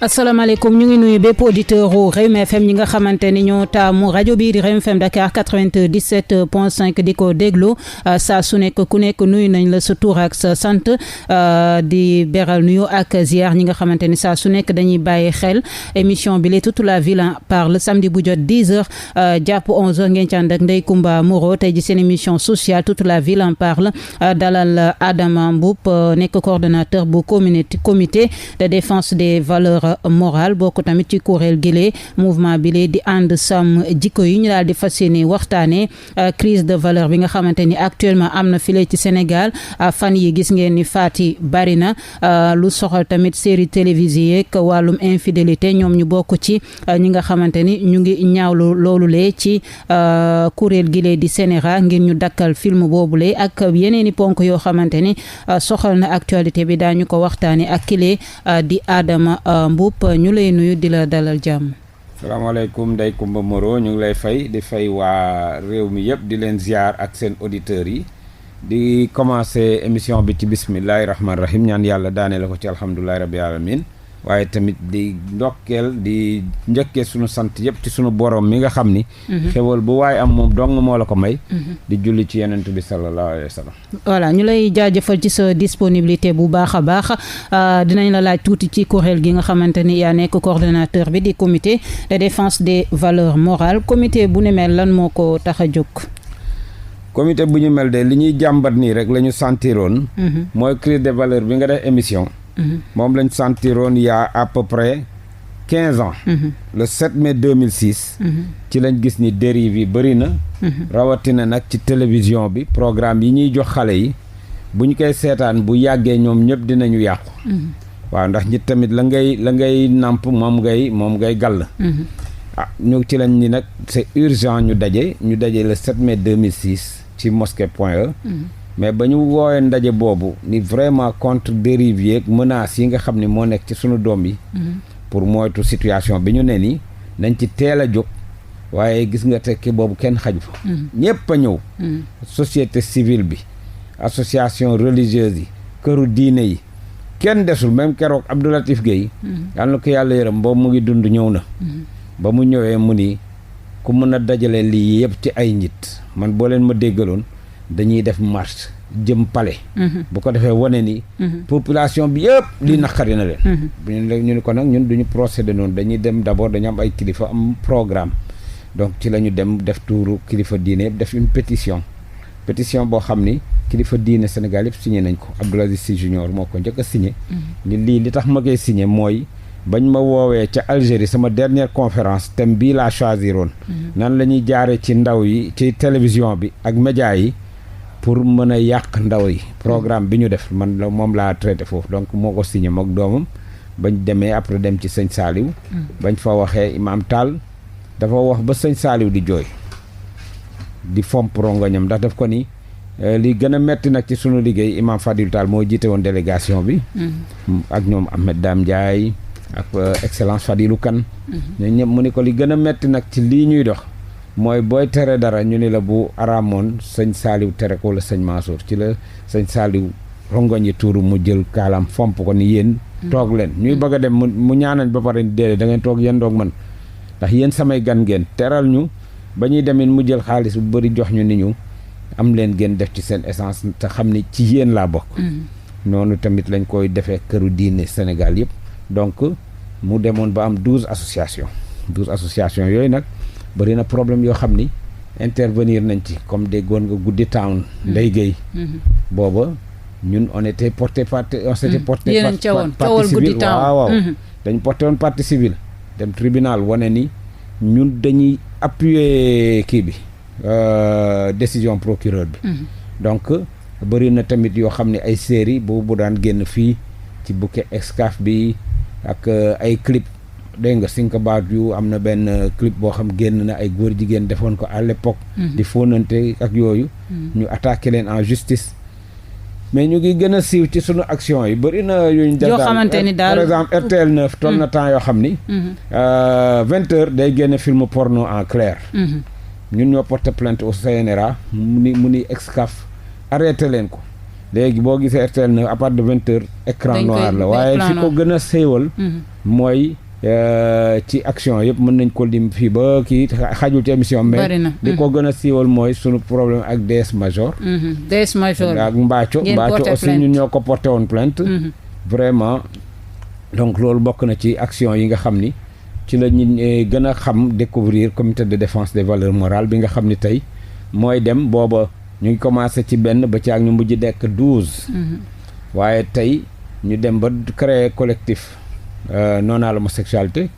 asalaamaaleykum ñu ngi nuyu bépp auditeur u Rewmi FM ñi nga xamante ni ñoo taamu rajo bii di Rewmi FM Dakar 97.5 di ko déglu saa su nekk ku nekk nuyu nañ la sa tur ak sa sant di beral nuyu ak ziar ñi nga xamante ni saa su nekk dañuy bàyyi xel émission bi la toute la ville en parle samedi bu jot 10h jàpp 11h ngeen ci ànd ak Ndeye Comba Moreau tey ji seen émission sociale toute la ville en parle dalal Adama Mboup nekk coordonnateur bu comité de défense des valeurs morale bokk tamit ci kuréel gile mouvement bi lee di ànd sàmm jikko yi ñu daal di fas yéene waxtaanee crise de valeur bi nga xamante ni actuellement am na file ci Sénégal fan yi gis ngeen ni faat yi bari na lu soxal tamit série télévisée yeeg wàllum infidélité ñoom ñu bokk ci ñi nga xamante ni ñu ngi ñaawlu loolu lee ci kuréel gile di Sénégal ngir ñu dakkal film boobule ak yeneen i ponk yoo xamante ni soxal na actualité bi daañu ko waxtaanee ak kile di Adama Mboup ñu lay nuyu di la dalal jàmm. salaamaaleykum Ndeye Comba Moreau ñu ngi lay fay di fay waa réew mi yëpp di leen ziar ak seen auditeurs yi di commencer émission bi ci bismillahi rahmaani rahim ñaan yàlla daane la ko ci alhamdulillahi rabbil alamin waaye tamit di ndokkeel di njëkkee sunu sant yëpp ci sunu borom mi nga xam ni xewal bu waaye am moom dong moo la ko may di julli ci yonent bi sallallahu alayhi wa sallam voilà ñu lay jaajëfal ci sa disponibilité bu baax a baax dinañ la laaj tuuti ci kuréel gi nga xamante ni yaa nekk coordonnateur bi di comité de défense des valeurs morales comité bu ni mel lan moo ko tax a jóg. comité bu ñu mel de li ñuy jàmbat nii rek la ñu sentiroon mooy crise des valeurs bi nga def émission moom lañ sentiroon il y a à peu près 15 ans le 7 mai 2006 ci lañ gis ni dérive yi bëri na rawatina nag ci télévision bi programme yi ñuy jox xale yi bu ñu koy seetaan bu yàggee ñoom ñëpp dinañu yàqu waaw ndax ñi tamit la ngay nàmp moom ngay gàll ñu ci lañ ni nag c'est urgent ñu daje le 7 mai 2006 ci mosquée Point E mais ba ñu woowee ndaje boobu ni vraiment contre dérive yeeg menaces yi nga xam ne moo nekk ci sunu doom yi pour moytu situation bi ñu ne nii nañ ci teel a jóg waaye gis nga tekki boobu kenn xaju fa ñépp a ñëw société civile bi association religieuse yi këru diine yi kenn desul même keroog Abdou Latif Gueye yàlla na ko yàlla yërëm boobu mu ngi dund ñëw na ba mu ñëwee mu ni ku mën a dajale lii yëpp ci ay nit man boo leen ma déggaloon dañuy def marche jëm palais bu ko defee wane ni population bi yëpp li naqari na leen ñu ni ko nag ñun duñu procéder noonu dañuy dem d'abord dañu am ay kilifa am programme donc ci la ñu dem def tuuru kilifa diine yëpp def une pétition boo xam ni kilifa diine Sénégal yëpp signé nañ ko Abdoul Aziz Sy Junior moo ko njëkk a signé ni lii li tax ma koy signé mooy bañ ma woowee ca Algérie sama dernière conférence thème bii laa choisiroon nan la ñuy jaare ci ndaw yi ci télévision bi ak média yi pour mën a yàq ndaw yi programme bi ñu def man moom laa traité foofu donc moo ko signé mook doomam bañ demee après dem ci sëñ Saliou bañ fa waxee Imam Tall dafa wax ba sëñ Saliou di jooy di fomp rongoñam ndax daf ko ni li gën a metti nag ci sunu liggéey Imam Fadil Tall moo jiite woon délégation bi ak ñoom Ahmed Dame Ndiaye ak excellence Fadilou Kane ñooñu ñëpp mu ni ko li gën a metti nag ci lii ñuy dox mooy booy tere dara ñu ni la bu araamoon sëñ Saliou tere ko wala sëñ Mansour ci la sëñ Saliou rongoñ yi tuuru mu jël kaalam fomp ko ni yéen toog leen ñuy bëgg a dem mu ñaanañ ba pare déedéet da ngeen toog yéen doog man ndax yéen samay gan ngeen teral ñu ba ñuy demit mu jël xaalis bu bëri jox ñu ni ñu am leen ngeen def ci seen essence te xam ni ci yéen laa bokk noonu tamit lañ koy defee këru diine Sénégal yëpp donc mu demoon ba am 12 associations yooyu nag bëri na problème yoo xam ni intervenir nañ ci comme déggoon nga guddi town Ndeye Gueye booba ñun on était porté partie civile waaw dañ porté woon partie civile dem tribunal wane ni ñun dañuy appuyer kii bi décision procureur bi donc bëri na tamit yoo xam ne ay série bu daan génn fii ci bouquet Excaf bi ak ay clip dégg nga Think About You am na benn clip boo xam génn na ay góor jigéen defoon ko à l'époque di fóonante ak yooyu ñu attaqué leen en justice mais ñu ngi gën a siiw ci sunu action yi bëri na yuñ def par exemple RTL 9 toll na temps yoo xam ni 20h day génne film porno en clair ñun ñoo porté plainte au CNRA mu ni Excaf arrêté leen ko léegi boo gisee RTL à partir de 20h écran noir la waaye fi ko gën a séewal mooy ci action yëpp mën nañ ko lim fii ba kii xajul ci émission mais li ko gën a siiwal mooy sunu problème ak DS Major ak Mbaaco aussi ñun ñoo ko porté woon plainte vraiment donc loolu bokk na ci action yi nga xam ni ci la ñu gën a xam découvrir comité de défense des valeurs morales bi nga xam ni tey mooy dem booba ñu ngi commencé ci benn ba ci ak ñu mujj dekk 12 waaye tey ñu dem ba créer collectif non à l'homosexualité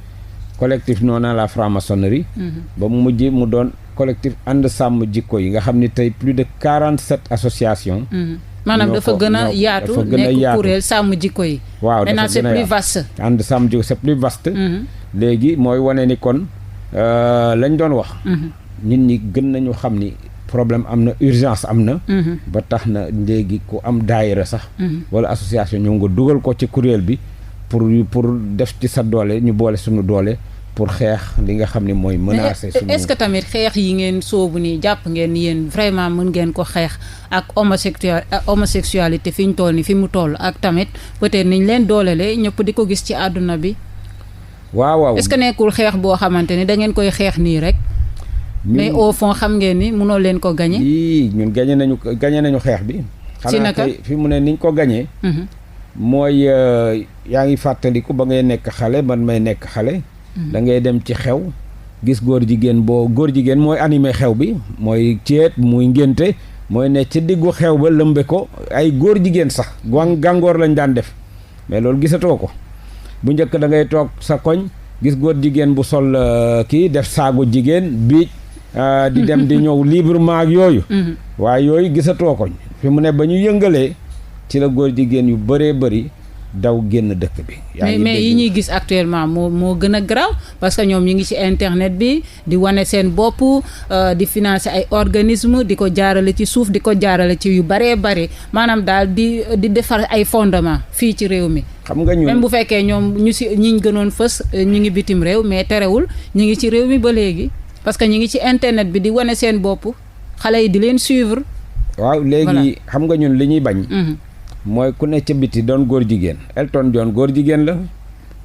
collectif non à la franc-maçonnerie ba mu mujj mu doon collectif ànd sàmm jikko yi nga xam ni tey plus de 47 associations maanaam dafa gën a yaatu nekk kuréel sàmm jikko yi waaw maintenant c'est plus vaste ànd sàmm jikko c'est plus vaste léegi mooy wane ni kon lañ doon wax nit ñi gën nañu xam ni problème am na urgence am na ba tax na léegi ku am daayira sax wala association ñoo nga dugal ko ci kuréel bi pour def ci sa doole ñu boole suñu doole pour xeex li nga xam ne mooy menacer suñu est-ce que tamit xeex yi ngeen soobu nii jàpp ngeen ni yéen vraiment mën ngeen ko xeex ak homosexualité fi ñu toll ni fi mu toll ak tamit peut-être niñ leen doolele ñëpp di ko gis ci àdduna bi waaw est-ce que nekkul xeex boo xamante ni da ngeen koy xeex nii rek mais au fond xam ngeen ni mënoo leen ko gagné ñun gagné nañu xeex bi ci naka fi mu ne niñ ko gagné mooy yaa ngi fàttaliku ba ngay nekk xale man may nekk xale da ngay dem ci xew gis góor jigéen mooy animé xew bi mooy ceet muy ngénte mooy ne ci diggu xew ba lëmbe ko ay góor jigéen sax gàngoor lañ daan def mais loolu gisatoo ko bu njëkk da ngay toog sa koñ gis góor jigéen bu sol kii def saagu jigéen biij di dem di ñëw librement ak yooyu waaye yooyu gisatoo ko fi mu ne ba ñu yëngalee ci la góor jigéen yu bëree bëri daw génn dëkk bi mais yi ñuy gis actuellement moo gën a garaaw parce que ñoom ñu ngi ci internet bi di wane seen bopp di financer ay organisme di ko jaarale ci suuf di ko jaarale ci yu bëree bëri maanaam daal di defar ay fondement fii ci réew mi xam nga ñun même bu fekkee ñoom ñi gënoon fës ñu ngi bitim réew mais terewul ñu ngi ci réew mi ba léegi parce que ñu ngi ci internet bi di wane seen bopp xale yi di leen suivre waaw léegi xam nga ñun li ñuy bañ mooy ku ne ca biti doon góor jigéen Elton John góor jigéen la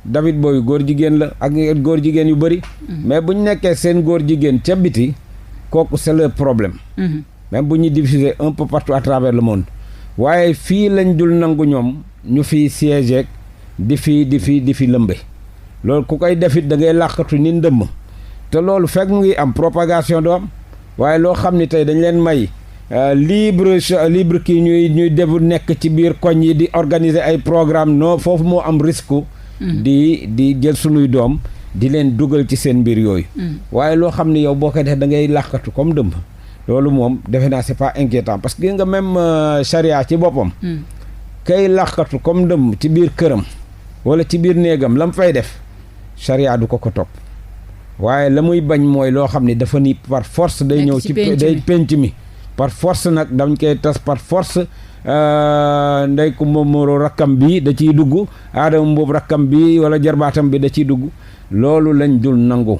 David Bowie góor jigéen la ak góor jigéen yu bëri mais bu ñu nekkee seen góor jigéen ca biti kooku c'est le problème même bu ñuy diffuser un peu partout à travers le monde waaye fii lañ dul nangu ñoom ñu fiy siège di fi lëmbe loolu ku koy defit da ngay làqatu ni ndëmm te loolu fekk mu ngi am propagation do am waaye loo xam ni tey dañ leen may libre kii ñuy debu nekk ci biir koñ yi di organiser ay programme non foofu moo am risque di jël sunuy doom di leen dugal ci seen mbir yooyu waaye loo xam ne yow boo koy def da ngay làqatu comme dëmb loolu moom defe naa c'est pas inquiétant parce que nga même charia ci boppam kay làqatu comme dëmb ci biir këram wala ci biir néegam la mu fay def charia du ko topp waaye la muy bañ mooy loo xam ne dafa ni par force day ñëw ci day penc mi par force nag dañ koy tas par force ndey ko moomoro rakkam bi da ciy dugg aadama mboobu rakkam bi wala jarbaatam bi da ciy dugg loolu lañ dul nangu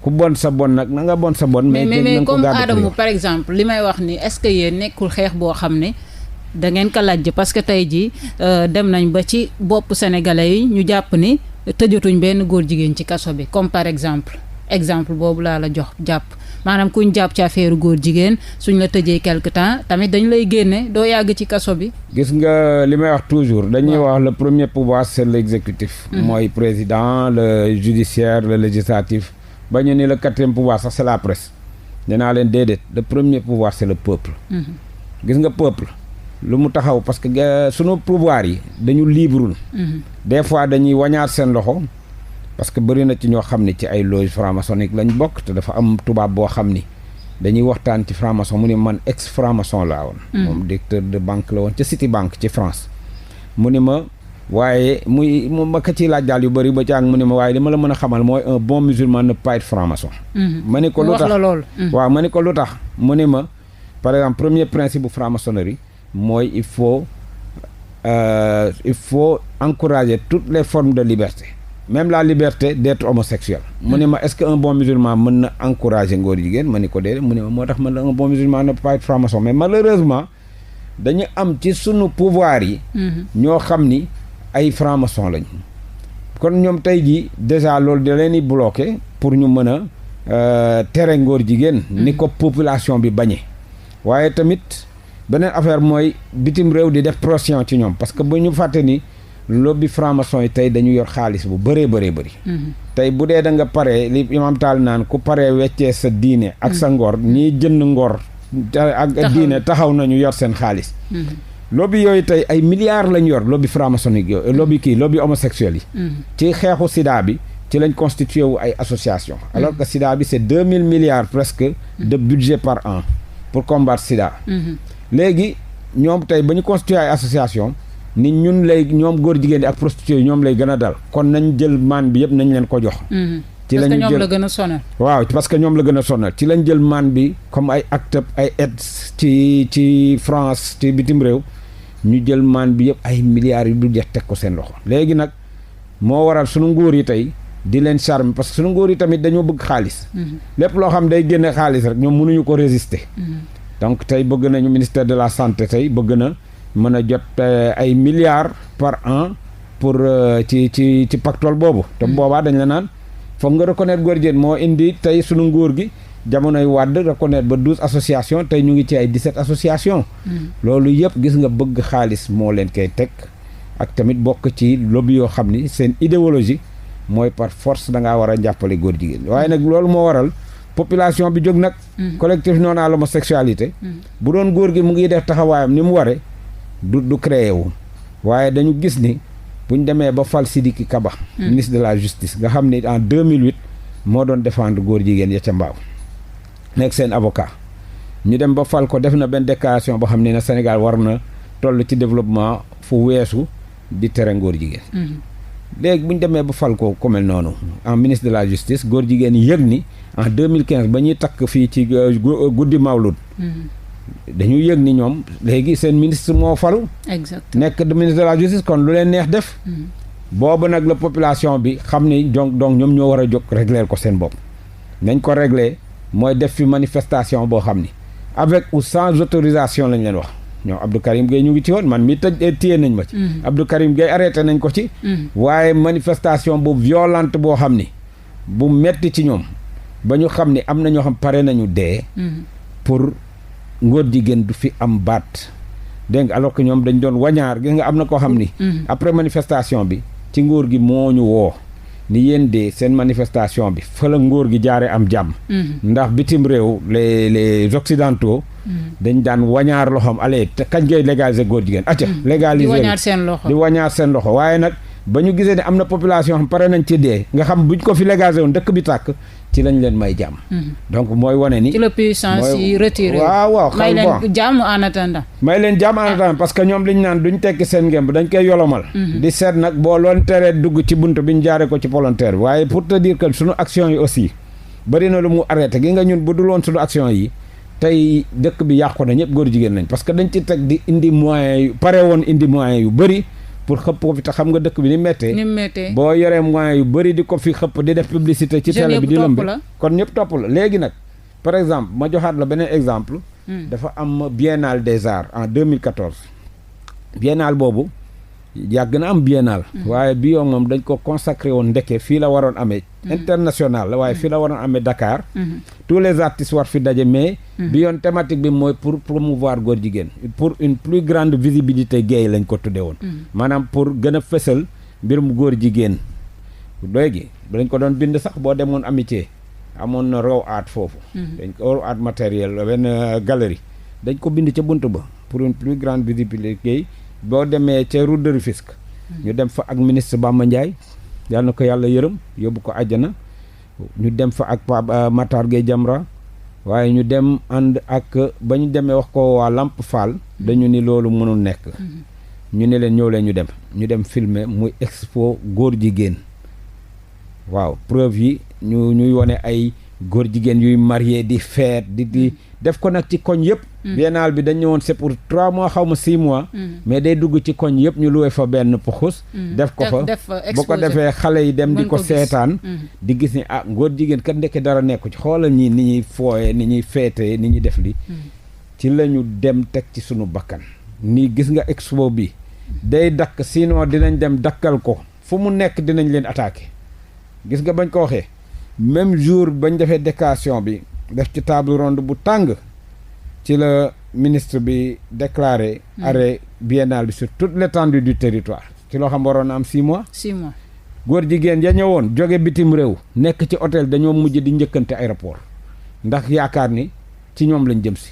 ku bon sa bon nag na nga bon sa bon mais comme aadama par exemple li may wax ni est-ce que yéen nekkul xeex boo xam ne da ngeen ko laaj parce que tey jii dem nañ ba ci bopp sénégalais yi ñu jàpp ni tëjatuñ benn góor jigéen ci kaso bi comme par exemple boobu laa la jàpp maanaam kuñ jàpp ci affaire góor jigéen suñ la tëjee quelque temps tamit dañ lay génne doo yàgg ci kaso bi. gis nga li may wax toujours dañuy wax le premier pouvoir c'est l'exécutif. mooy président le judiciaire le législatif ba ñu ni le quatrième pouvoir sax c'est la presse nee naa leen déedéet le premier pouvoir c'est le peuple. gis nga peuple lu mu taxaw parce que sunu pouvoir yi dañu libre. des fois dañuy wañaar seen loxo. parce que bëri na ci ñoo xam ne ci ay loge franc-maçonnique lañ bokk te dafa am tubaab boo xam ni dañuy waxtaan ci franc-maçon mu ne man ex franc-maçon laa woon. moom directeur de banque la woon ca Citibank ci France. mu ni ma waaye ma ka ciy laaj daal yu bëri ba caag mu ni ma waaye li ma la mën a xamal mooy un bon musulman ne pas être franc-maçon. ma ni ko lu tax waaw ma ni ko lu tax mu ni ma par exemple premier principe bu franc-maçonnerie mooy il faut encourager toutes les formes de liberté. même la liberté d'être homosexuel mu ne ma est-ce que un bon musulman mën na encourager ngóor jigéen ma ni ko déedéet mu ne ma moo tax man la un bon musulman ne peut pas être franc-maçon mais malheureusement dañu am ci sunu pouvoir yi ñoo xam ni ay franc-maçon lañ kon ñoom tey jii déjà loolu da leen di bloqué pour ñu mën a tere ngóor jigéen ni ko population bi bañee waaye tamit beneen affaire mooy bitim réew di def pression ci ñoom parce que bu ñu fàtte ni lobby franc-maçon yi tey dañu yor xaalis bu bëree bëri tey bu dee da nga pare li imam taal naan ku paree weccee sa diine ak sa ngor ñii jënd ngor ak diine taxaw nañu yor seen xaalis lobby yooyu tey ay milliards lañ yor lobby franc-maçonnique yooyu lobby homosexuel yi ci xeexu sida bi ci lañ constitué wu ay association alors que sida bi c'est 2000 milliards presque de budget par an pour combattre sida léegi ñoom tey ba ñu constitué ay association ni ñun lay ñoom góor jigéen di ak prostituées yi ñoom lay gën a dal kon nañ jël maan bi yëpp nañ leen ko jox ci lañ jël parce que ñoom la gën a sonal waaw parce que ñoom la gën a sonal ci lañ jël maan bi comme ay acte ay aide ci France ci bitim réew ñu jël maan bi yëpp ay milliards yu du jeex teg ko seen loxo léegi nag moo waral sunu nguur yi tey di leen charme parce que sunu nguur yi tamit dañoo bëgg xaalis lépp loo xam day génne xaalis rek ñoom mënuñu ko résister donc tey bëgg nañu ministère de la santé tey bëgg na mën a jot ay milliards par an pour ci pactole boobu te boobaa dañ la naan foog nga reconnaître góor jigéen moo indi tey sunu nguur gi jamonoy Wàdd reconnaître ba 12 associations tey ñu ngi ci ay 17 associations loolu yëpp gis nga bëgg xaalis moo leen koy teg ak tamit bokk ci lobby yoo xam ni seen idéologie mooy par force da ngaa war a jàppale góor jigéen waaye nag loolu moo waral population bi jóg nag collectif non à l'homosexualité bu doon góor gi mu ngi def taxawaayam ni mu ware du créé wu waaye dañu gis ni buñ demee ba fal Sidiki Kaba ministre de la justice nga xam ni en 2008 moo doon défendre góor jigéen ya ca mbaaw nekk seen avocat ñu dem ba fal ko def na benn déclaration boo xam ne na Sénégal war na toll ci développement fu weesu di tere góor jigéen léegi bu ñu demee ba fal ko ku mel noonu en ministre de la justice góor jigéen yëg ni en 2015 ba ñuy takk fii ci guddi Mawlud dañu yëg ni ñoom léegi seen ministre moo falu exactement nekk ministre de la justice kon lu leen neex def boobu nag la population bi xam ni donc ñoom ñoo war a jóg régler ko seen bopp nañ ko régler mooy def fi manifestation boo xam ni avec ou sans autorisation lañ leen wax ñoom Abdou Karim Gueye ñu ngi ci woon man mi téye nañ ma ci Abdou Karim Gueye arrêté nañ ko ci waaye manifestation bu violente boo xam ni bu metti ci ñoom ba ñu xam ni am na ñoo xam pare nañu dee pour ngóor jigéen du fi am baat dégg nga alors que ñoom dañ doon wañaar gis nga am na koo xam ni après manifestation bi ci nguur gi moo ñu woo ni yéen de seen manifestation bi fa la nguur gi jaaree am jàmm ndax bitim réew les occidentaux dañ daan wañaar loxoom allez te kañ ngay légaliser góor jigéen acca légaliser di wañaar seen loxo waaye nag ba ñu gisee ne am na population xam pare nañ ci dee nga xam buñ ko fi légaliser woon dëkk bi tàkk ci lañ leen may jàmm donc mooy wane ni ci la puissance yi retiré waaw may leen jàmm en attendant parce que ñoom liñ naan duñ tekki seen ngemb dañ koy yolomal di seet nag boo loon teree dugg ci bunt bi ñu jaaree ko ci volontaire bi waaye pour te dire que suñu action yi aussi bari na lu mu arrêté gi nga ñun bu dul woon suñu action yi tey dëkk bi yàqu na ñëpp góor jigéen nañ parce que dañ ci teg di indi moyens yu pare woon indi moyens yu bëri pour xëpp ko fi te xam nga dëkk bi ni méttee boo yoree moyens yu bëri di ko fi xëpp di def publicité ci télé bi di lëmb kon ñëpp topp la léegi nag par exemple ma joxaat la beneen exemple dafa am biennale des arts en 2014 biennale boobu yàgg na am biennale waaye bi yoon moom dañ ko consacré woon ndeke fii la waroon amee international la waaye fii la waroon amee Dakar tous les artistes war fi daje mais bi yoon thématique bi mooy pour promouvoir góor jigéen pour une plus grande visibilité gay lañ ko tudde woon maanaam pour gën a fësal mbirum góor jigéen léegi dañ ko doon bind sax boo demoon amitié amoon na raw art foofu dañ ko raw art matériel benn galerie dañ ko bind ca bunt ba pour une plus grande visibilité gay boo demee ca route de Rufisque ñu dem fa ak ministre Bamba Ndiaye yàlla na ko yàlla yërëm yóbbu ko àjjana ñu dem fa ak Pape Matar Gueye Jamra waaye ñu dem ànd ak ba ñu demee wax ko waa Lamp Fall dañu ni loolu mënul nekk ñu ne leen ñëw leen ñu dem filmer muy expo góor jigéen waaw preuve yi ñuy wone ay góor jigéen yuy marié di feet di def ko nag ci koñ yëpp biennale bi dañ ñëwoon c'est pour 3 mois xaw ma 6 mois mais day dugg ci koñ yëpp ñu luwe fa benn puxus def ko fa bu ko defee xale yi dem di ko seetaan di gis ni góor jigéen kat ndeke dara nekku ci xoolal ñi ni ñuy fooye ni ñuy feetee ni ñuy def li ci la ñu dem teg ci sunu bakkan nii gis nga expo bi day dakk sinon dinañ dem dakkal ko fu mu nekk dinañ leen attaqué gis nga bañ ko waxee même jour bañ defee déclaration bi def ci table ronde bu tàng ci la ministre bi déclaré arrêt biennal bi sur toute l'étendue du territoire ci loo xam waroon na am 6 mois. 6 mois. góor jigéen ya ñëwoon jóge bitim réew nekk ci hôtel dañoo mujj di njëkkante aéroport ndax yaakaar ni ci ñoom lañ jëm si.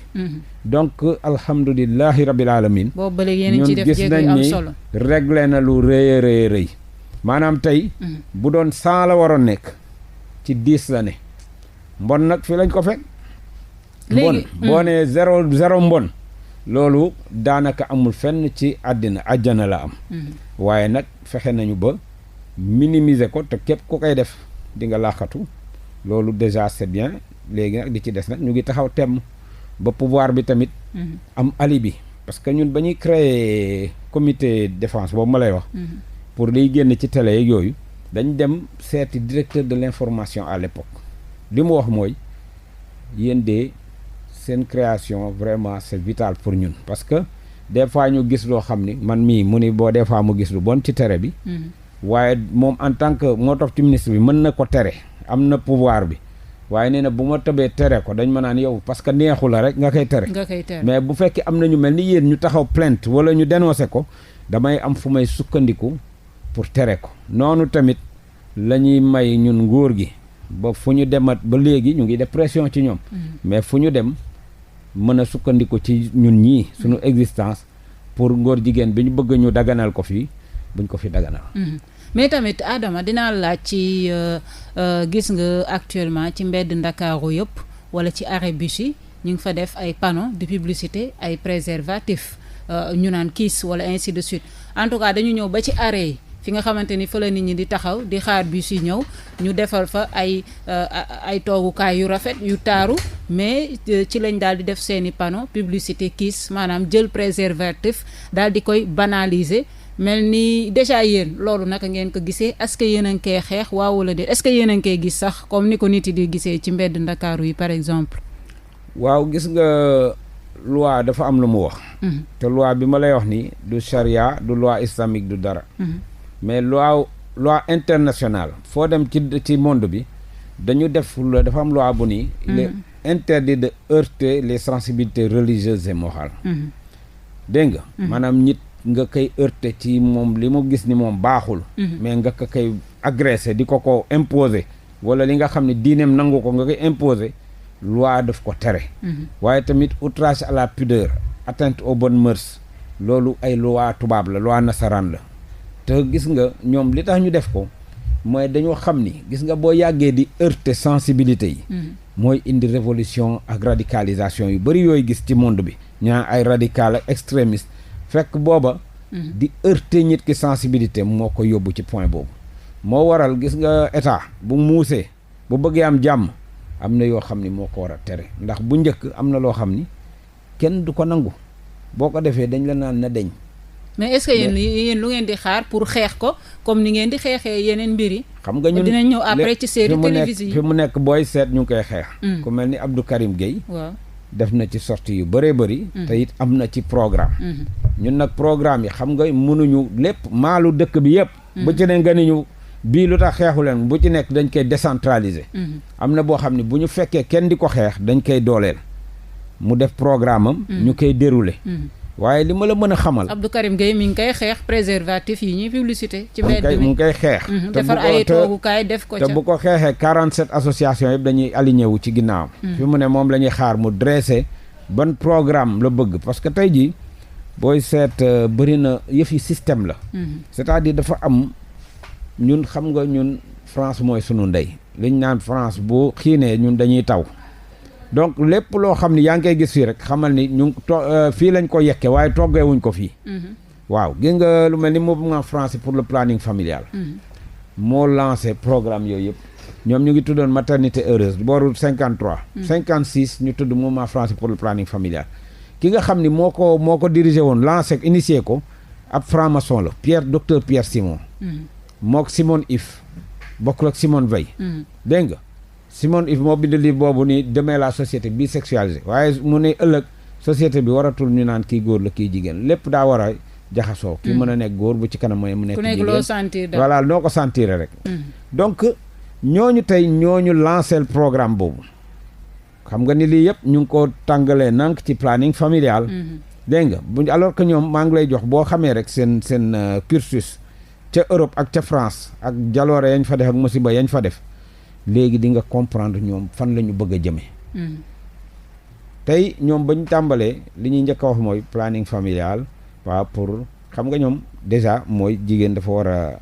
donc alhamdulilahi rabil alamin boobu ba léegi yéen ci def gis nañ ni réglé na lu rëy a rëy rëy maanaam tey. bu doon 100 la waroon nekk ci 10 la ne mbon nag fii lañ ko fekk. mbon boo nee zéro mbon loolu daanaka amul fenn ci àddina àjjana la am. waaye nag fexe nañu ba minimiser ko te képp ku koy def di nga laaxatu loolu déjà c'est bien. léegi nag di ci des nag ñu ngi taxaw temm ba pouvoir bi tamit am alibi parce que ñun ba ñuy créer comité défense boobu ma lay wax pour liy génn ci télé yeeg yooyu dañ dem seeti directeur de l'information à l'époque li mu wax mooy yéen de seen création vraiment c'est vital pour ñun parce que des fois ñu gis loo xam ni man mii mu ni boo des fois mu gis lu bon ci tere bi waaye moom en tant que moo topp ci ministre bi mën na ko tere am na pouvoir bi waaye nee na bu ma tëbee tere ko dañ ma naan yow parce que neexu la rek nga koy tere mais bu fekkee am na ñu mel ni yéen ñu taxaw plainte wala ñu dénoncé ko damay am fu may sukkandiku pour tere ko noonu tamit la ñuy may ñun nguur gi ba fu ñu demat ba léegi ñu ngi def pression ci ñoom mais fu ñu dem mën a sukkandiku ci ñun ñii suñu existence pour ngóor jigéen bi ñu bëgg ñu daganal ko fii buñ ko fi daganal mais tamit Adama dinaa laaj ci gis nga actuellement ci mbedd Ndakaaru yëpp wala ci arrêt bus yi ñu ngi fa def ay panneaux de publicité ay préservatifs ñu naan Kiss wala ainsi de suite en tout cas dañu ñëw ba ci arrêt yi fi nga xamante ni fa la nit ñi di taxaw di xaar bus yi ñëw ñu defal fa ay toogukaay yu rafet yu taaru mais ci lañ daal di def seeni panneaux publicité Kiss maanaam jël préservatif daal di koy banaliser. mel ni déjà yéen loolu naka ngeen ko gisee est-ce que yéen a ngi koy xeex waaw wala déet est-ce que yéen a ngi koy gis sax comme ni ko nit yi di gisee ci mbedd Ndakaaru yi par exemple. waaw gis nga loi dafa am lu mu wax. te loi bi ma lay wax ni du charia du loi islamique du dara. mais loi internationale foo dem ci monde bi dañu def dafa am loi bu ni. il est interdit de heurter les sensibilités religieuses et morales. dégg nga. maanaam nit. nga koy heurter ci moom li mu gis ni moom baaxul mais nga ko koy agressé di ko imposer wala li nga xam ne diineem nangu ko nga koy imposer loi daf ko tere waaye tamit outrage à la pudeur atteinte aux bonnes mœurs loolu ay loi tubaab la loi nasaraan la te gis nga ñoom li tax ñu def ko mooy dañoo xam ni gis nga boo yàggee di heurter sensibilité yi mooy indi révolution ak radicalisation yu bari yooyu gis ci monde bi ñaa ay radical ak extrémiste fekk booba di heurter nit ki sensibilité moo ko yóbbu ci point boobu moo waral gis nga état bu muusee bu bëggee am jàmm am na yoo xam ni moo ko war a tere ndax bu njëkk am na loo xam ni kenn du ko nangu boo ko defee dañ la naan na deñ mais est-ce que yéen lu ngeen di xaar pour xeex ko comme ni ngeen di xeexee yeneen mbir yi xam nga ñun dinañ ñëw après ci série télévision yi fi mu nekk booy seet ñu ngi koy xeex ku mel ni Abdou Karim Gueye waaw def na ci sortie yu bëree bëri te it am na ci programme ñun nag programme yi xam nga mënuñu lépp maalu dëkk bi yëpp bu ci ne nga ni ñu bii lu tax xeexu leen bu ci nekk dañ koy décentraliser am na boo xam ne bu ñu fekkee kenn di ko xeex dañ koy dooleel mu def programme am ñu koy dérouler waaye li ma la mën a xamal Abdou Karim Gueye mi ngi koy xeex préservatif yi ñuy publicité ci mbedd mi mu ngi koy xeex defar ay toogukaay def ko ca te bu ko xeexee 47 associations yëpp dañuy aligné wu ci ginnaawam fi mu ne moom la ñuy xaar mu dressé ban programme la bëgg parce que tey jii booy seet bëri na yëf yi système la c'est-à-dire dafa am ñun xam nga ñun France mooy sunu ndey liñ naan France bu xiinee ñun dañuy taw donc lépp loo xam ni yaa ngi koy gis fii rek xamal ni ñu fii lañ ko yekke waaye toggeewuñ ko fii waaw gis nga lu mel ni mouvement français pour le planning familial moo lancé programme yooyu yëpp ñoom ñu ngi tuddoon maternité heureuse booru 53 56 ñu tudd mouvement français pour le planning familial ki nga xam ni moo ko dirigé woon lancé initié ko ab franc-maçon la docteur Pierre Simon mook Simone If bokkul ak Simone Veil dégg nga Simone If moo bind livre boobu ni demain la société bisexualisée waaye mu ne ëllëg société bi waratul ñu naan kii góor la kii jigéen lépp daa war a jaxasoo. kii mën a nekk góor bu ci kanam mooy mu nekk jigéen. ku nekk loo sentir daal voilà noo ko sentir rek. donc ñooñu tey ñooñu lancé le programme boobu. xam nga ni lii yëpp ñu ngi ko tàngalee nank ci planning familial. dégg nga bu alors que ñoom maa ngi lay jox boo xamee rek seen cursus ca Europe ak ca France ak jaloore yañ fa def ak musiba yañ fa def léegi di nga comprendre ñoom fan la ñu bëgg a jëmee. tey ñoom ba ñu tàmbalee li ñuy njëkk a wax mooy planning familial waaw pour xam nga ñoom déjà mooy jigéen dafa war a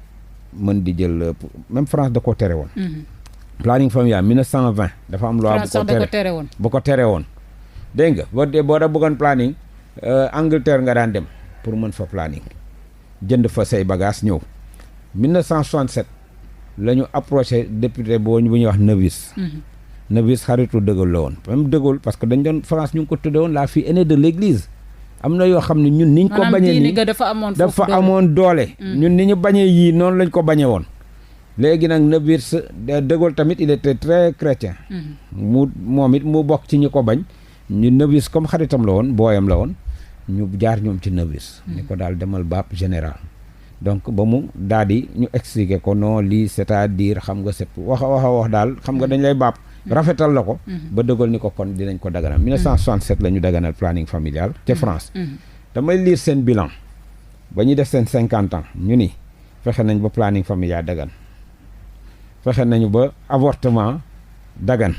mën di jël même France da ko tere woon. planning familial 1920 dafa am loi bu ko tere woon. dégg nga boo da bëggoon planning Angleterre nga daan dem pour mën fa planning jënd fa say bagage ñëw 1967 la ñu approché député bu ñuy wax Nevis. Nevis xaritu De Gaulle la woon même De Gaulle parce que dañ doon France ñu ngi ko tudde woon la fille aînée de l'église am na yoo xam ne ñun niñ ko bañee nii dafa amoon doole ñun ni ñu bañee yii noonu lañ ko bañee woon léegi nag Nevis De Gaulle tamit il était très chrétien moom it mu bokk ci ñi ko bañ ñu Nevis comme xaritam la woon booyam la woon ñu jaar ñoom ci Nevis ni ko daal demal baab général donc ba mu daal di ñu expliquer ko non lii c'est-à-dire xam nga c'est wax daal xam nga dañ lay baab rafetal la ko ba dëggal ni ko kon dinañ ko daganal 1967 la ñu daganal planning familial ca France damay lire seen bilan ba ñuy def seen 50 ans ñu ni fexe nañ ba planning familial dagan fexe nañu ba avortement dagan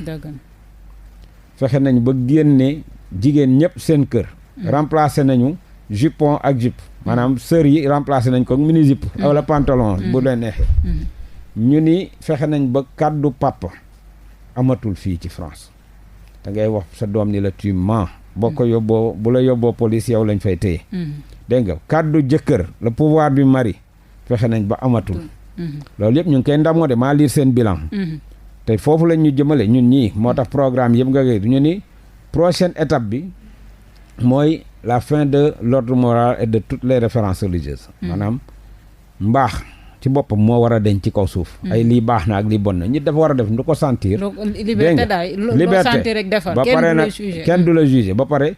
fexe nañu ba génne jigéen ñëpp seen kër remplacé nañu jupon ak jupe maanaam sœur yi remplacé nañ ko mini jupe wala pantalon bu leen neexee ñu ni fexe nañ ba kàddu papa amatul fii ci France da ngay wax sa doom ni la tu mens boo ko yóbboo bu la yóbboo police yow lañ fay téye dégg nga kàddu jëkkër le pouvoir du mari fexe nañ ba amatul loolu yëpp ñu ngi koy ndamoo de maa lire seen bilan te foofu lañ ñu jëmale ñun ñii moo tax programme yëpp nga gis ñu ni prochaine étape bi mooy la fin de l'ordre moral et de toutes les références religieuses maanaam mbaax ci boppam moo war a denc ci kaw suuf ay lii baax na ak lii bon na nit dafa war a def du ko sentir liberté ba pare nag kenn du la juger ba pare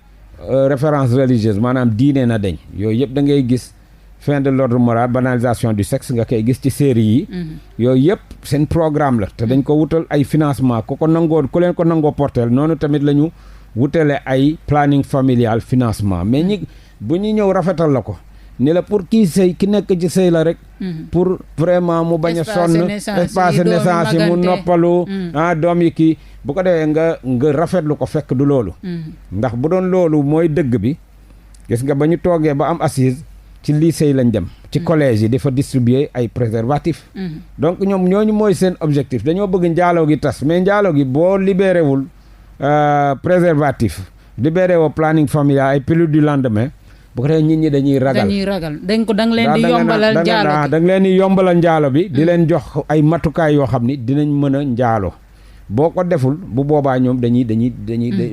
référence religieuse maanaam diine na deñ yooyu yëpp da ngay gis fin de l'ordre moral banalisation du sexe nga koy gis ci série yi yooyu yëpp seen programme la te dañ ko wutal ay financement ku leen ko nangoo porteel noonu tamit la ñu wutale ay planning familial financement mais ñi bu ñu ñëw rafetal la ko ni la pour kii sëy ki nekk ci sëy la rek pour vraiment mu bañ a sonn espace naissance yi mu noppalu doom yi kii bu ko defee nga rafetlu ko fekk du loolu ndax bu doon loolu mooy dëgg bi gis nga ba ñu toogee ba am assise ci lycée yi lañ dem ci collège yi dafa distribuer ay préservatifs donc ñoom ñooñu mooy seen objectif dañoo bëgg njaaloo gi tas mais njaaloo gi boo libéré wul préservatif libéré woo planning familial ay pilule du lendemain bu ko defee nit ñi dañuy ragal da nga leen di yombalal njaalo bi da nga leen di yombalal njaalo bi di leen jox ay matukaay yoo xam ni dinañ mën a njaalo boo ko deful bu boobaa ñoom dañuy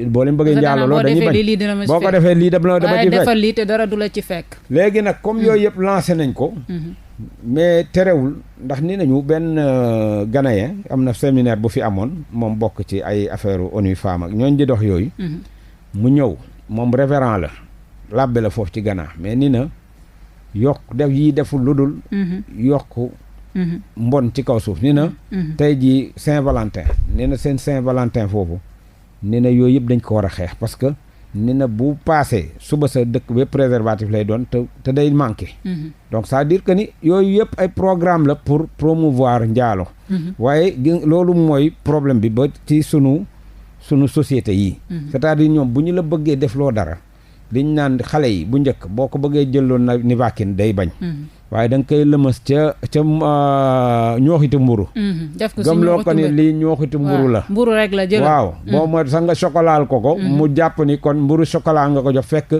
boo leen bëggee njaalo loo dañuy bañ boo ko defee lii dama ci fekk defal lii te dara du la ci fekk léegi nag comme yooyu yëpp lancé nañ ko mais terewul ndax ni nañu benn Ghanéen am na séminaire bu fi amoon moom bokk ci ay affaire ONU Femmes ak ñooñ di dox yooyu mu ñëw moom révérend la labbe la foofu ci Ghana mais ni na yokk def yi deful lu dul yokk mbon ci kaw suuf ni na tey jii Saint-Valentin ni na seen Saint-Valentin foofu ni na yooyu yëpp dañ ko war a xeex parce que ni na bu passé suba sa dëkk ba préservatif lay doon te day manqué donc ça veut dire que ni yooyu yëpp ay programme la pour promouvoir njaalo waaye loolu mooy problème bi ba ci sunu société yi c'est-à-dire ñoom bu ñu la bëggee def loo dara liñ naan xale yi bu njëkk boo ko bëggee jëloon na ni vakin day bañ waaye da nga koy lëmas ca ñooxitu mburu gëm loo ko ni lii ñooxitu mburu la mburu rek la jël waaw boo mooy sax nga chocolat ko mu jàpp ni kon mburu chocolat nga ko jox fekk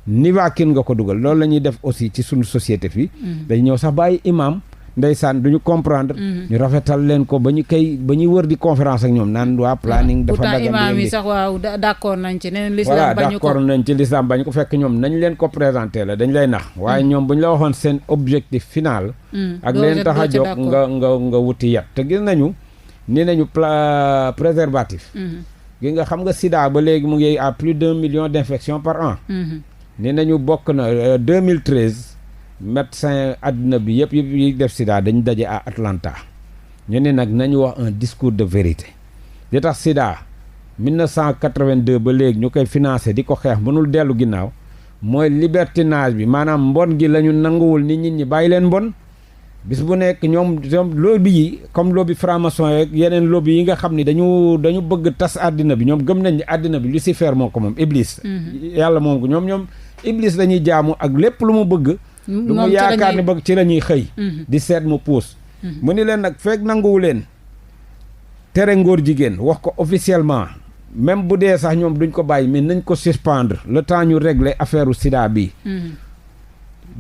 ni vakin nga ko dugal loolu la ñuy def aussi ci suñu société fi dañ ñëw sax bàyyi imam ndeysaan duñu comprendre ñu rafetal leen ko ba ñuy wër di conférence ak ñoom naan waa planning dafa dagan imam yi sax waaw d'accord nañ ci neen l'islam bañu ko d'accord nañ ci l'islam bañu ko fekk ñoom nañ leen ko présenter la dañ lay nax waaye ñoom bu ñu la waxoon seen objectif final ak leen tax a jóg nga wuti yat te gis nañu ni nañu préservatif gi nga xam nga sida ba léegi mu ngi à plus d'1 million d'infections par an. ni nañu bokk na 2013 médecin àdduna bi yëpp yi def sida dañu daje à Atlanta ñu ne nag nañu wax un discours de vérité li tax sida 1982 ba léegi ñu koy financé di ko xeex mënul dellu ginnaaw mooy libertinage bi maanaam mbon gi la ñu nanguwul nit ñi bàyyi leen mbon bis bu nekk ñoom lobby yi comme lobby franc-maçon yeeg yeneen lobby yi nga xam ni dañu bëgg tas àddina bi ñoom gëm nañ ni àddina bi Lucifer moo ko moom Iblis. yàlla moom ko ñoom Iblis lañuy jaamu ak lépp lu mu bëgg. lu mu yaakaar ni bëgg ci la ñuy xëy. di seet mu puus. mu ni leen nag fekk nanguwu leen tere ngóor jigéen wax ko officiellement même bu dee sax ñoom duñ ko bàyyi mais nañ ko suspendre le temps ñu régler affaire u sida bi.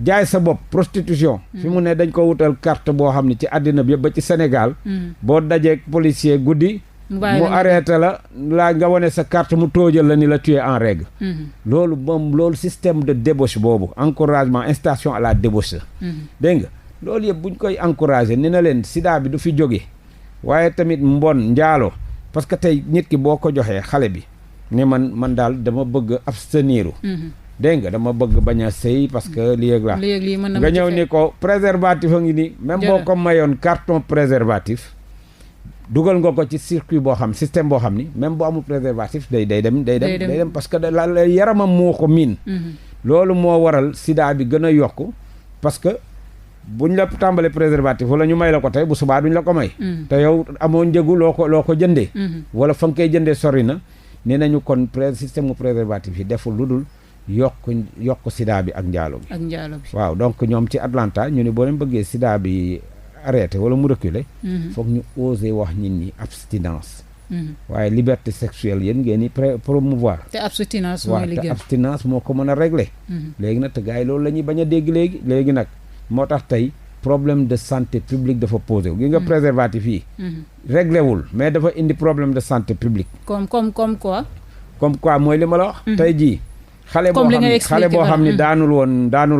jaay sa bopp prostitution. fi mu ne dañ ko wutal carte boo xam ne ci àddina bi yëpp ba ci Sénégal. boo dajee policier guddi. mu arrêté la nga wane sa carte mu tóojal la ni la tu es en règle. loolu système de débauche boobu encouragement incitation à la débauche. dégg nga loolu yëpp buñ koy encouragé ni na leen sida bi du fi jóge waaye tamit mbon njaalo parce que tey nit ki boo ko joxee xale bi ne man daal dama bëgg absteniru. dégg nga dama bëgg bañ a sëy parce que lii ak la nga ñëw ni ko préservatif a ngi ni même boo ko mayoon carton préservatif dugal nga ko ci circuit boo xam système boo xam ni même boo amul préservatif day dem parce que la yaramam moo ko miin. loolu moo waral sida bi gën a yokk parce que buñ la tàmbalee préservatif wala ñu may la ko tey bu subaa duñ la ko may. te yow amoo njëgu loo ko jëndee. wala fa nga koy jëndee sori na nee nañu kon système mu préservatif yi deful lu dul yokk sida bi ak njaalo bi. waaw donc ñoom ci Atlanta ñu ne boo leen bëggee sida bi arrêté wala mu reculer. foog ñu oser wax nit ñi abstinence. waaye liberté sexuelle yéen ngeen di promouvoir. te abstinence mooy li gën te abstinence moo ko mën a régler. léegi nag te gars yi loolu la ñuy bañ a dégg léegi nag moo tax tey problème de santé publique dafa posé wu. gi nga préservatif yi. réglé wul mais dafa indi problème de santé publique. comme quoi. comme quoi mooy li ma la wax. tey jii. xale boo xam ni daanul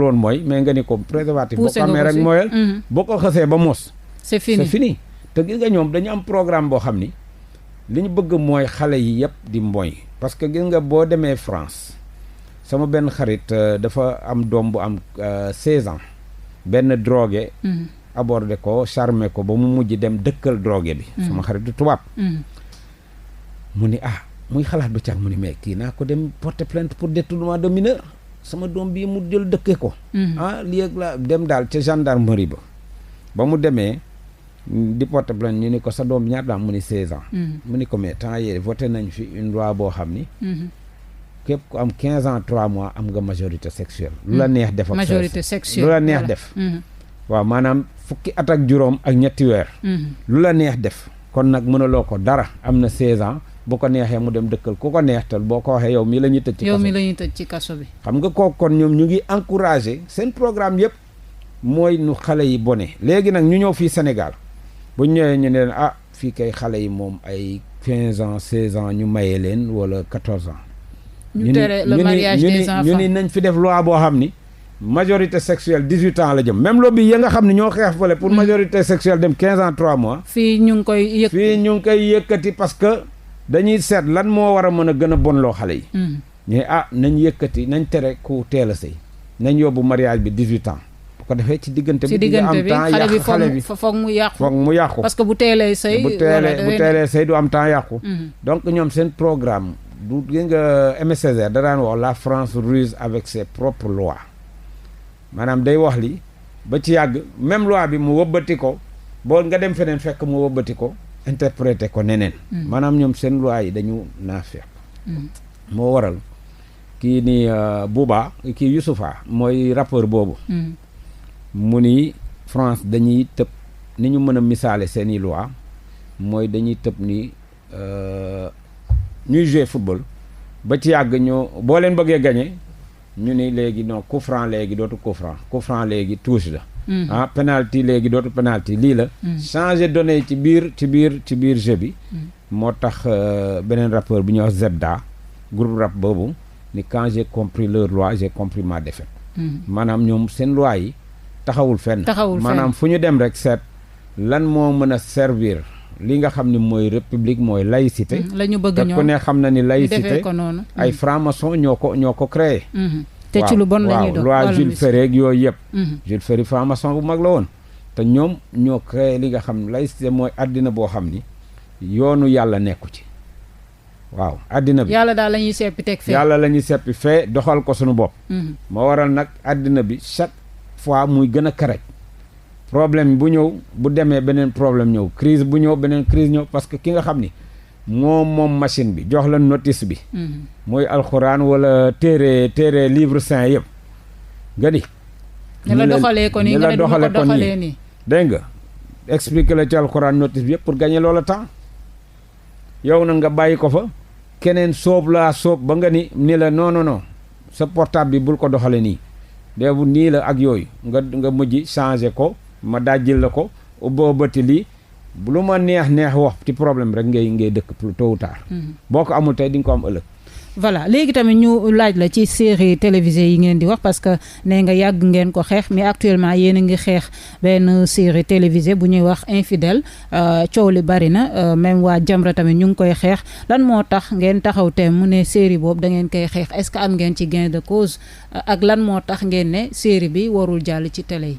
woon mooy mais nga ni ko préservatif boo ko amee rek mooyal boo ko xësee ba mos c'est fini te gis nga ñoom dañu am programme boo xam ni li ñu bëgg mooy xale yi yëpp di mboy parce que gis nga boo demee France sama benn xarit dafa am doom bu am 16 ans benn drogué abordé ko charmé ko ba mu mujj dem dëkkal drogué bi sama xaritu tubaab mu ni muy xalaat ba caag mu ni mais kii naa ko dem porter plainte pour détournement de mineur sama doom bii mu jël dëkkee ko lii ak la dem daal ca gendarmerie ba mu demee di porter plainte ñu ni ko sa doom ñaata am mu ni 16 ans mu ni ko mais temps yii voté nañ fi une loi boo xam ni képp ku am 15 ans 3 mois am nga majorité sexuelle lu la neex def majorité sexuelle lu la neex def waaw maanaam fukki at ak juróom ak ñetti weer lu la neex def kon nag mënaloo ko dara am na 16 ans bu ko neexee mu dem dëkkal ku ko neex tal boo ko waxee yow mii la ñuy tëj ci kaso bi xam nga kooku kon ñoom ñu ngi encouragé seen programme yëpp mooy nu xale yi bone léegi nag ñu ñëw fii Sénégal bu ñu ñëwee ñu ne leen fii kay xale yi moom ay 15 ans 16 ans ñu mayee leen wala 14 ans ñu tere le mariage des enfants ñu ni nañ fi def loi boo xam ni majorité sexuelle 18 ans la jëm même lobby yi nga xam ne ñoo xeex fële pour majorité sexuelle dem 15 ans 3 mois fii ñu ngi koy yëkkati parce que dañuy seet lan moo war a mën a gën a bonloo xale yi ñu nañ yëkkati nañ tere ku teel a sëy nañ yóbbu mariage bi 18 ans bu ko defee ci diggante bi am temps xale bi foog mu yàqu parce que bu teelee sëy du am temps yàqu donc ñoom seen programme du gis nga Aimé Césaire da daan wax la France ruse avec ses propres lois maanaam day wax li ba ci yàgg même loi bi mu wëbbati ko boo nga dem feneen fekk mu wëbbati ko interprété ko neneen maanaam ñoom seen loi yi dañu naafeq moo waral kii ni Bouba kii Youssoufa mooy rappeur boobu mu ni France dañuy tëb ni ñu mën a misaale seeni loi mooy dañuy tëb ni ñuy jouer football ba ci yàgg boo leen bëggee gagné ñu ni léegi non coup franc léegi dootu coup franc léegi touche la penalty léegi dootu penalty lii la changer données ci biir jeu bi moo tax beneen rappeur bi ñuy wax Zebda groupe rap boobu ni quand j'ai compris leur loi j'ai compris ma défaite maanaam ñoom seen loi yi taxawul fenn maanaam fu ñu dem rek seet lan moo mën a servir li nga xam ni mooy république mooy laïcité. la ñu bëgg ñoom te ku ne xam na ni laïcité ay franc-maçon ñoo ko créé. te ci lu bon la ñuy doon loi Jules Ferry ak yooyu yëpp. Jules Ferry franc-maçon bu mag la woon. te ñoom ñoo créé li nga xam ne laïcité mooy àddina boo xam ni yoonu yàlla nekku ci. waaw àddina bi yàlla daal la ñuy seppi teg fee. yàlla la ñuy seppi fee doxal ko suñu bopp. moo waral nag àddina bi chaque fois muy gën a karaj. problème bu ñëw bu demee beneen problème ñëw crise bu ñëw beneen crise ñëw parce que ki nga xam ni moom machine bi jox la notice bi. mooy alxuraan wala téere livre saint yëpp nga di. ne la doxalee ko nii nga ne du ma ko doxalee nii dégg nga expliquer la ci alxuraan notice bi yëpp pour gagner loola temps yow na nga bàyyi ko fa keneen soob ba nga ni la non sa portable bi bul ko doxale nii déebu nii la ak yooyu nga mujj changer ko ma dajjil la ko ubboo bëtti lii lu ma neex wax ci problème rek ngay dëkk tôt ou tard. boo ko amul tey di nga ko am ëllëg. voilà léegi tamit ñu laaj la ci série télévisée yi ngeen di wax parce que nee nga yàgg ngeen ko xeex mais actuellement yéen a ngi xeex benn série télévisée bu ñuy wax infidèle coow li bari na même waa Jamra tamit ñu ngi koy xeex lan moo tax ngeen taxaw te mu ne série boobu da ngeen koy xeex est-ce que am ngeen ci gain de cause ak lan moo tax ngeen ne série bi warul jàll ci télé yi.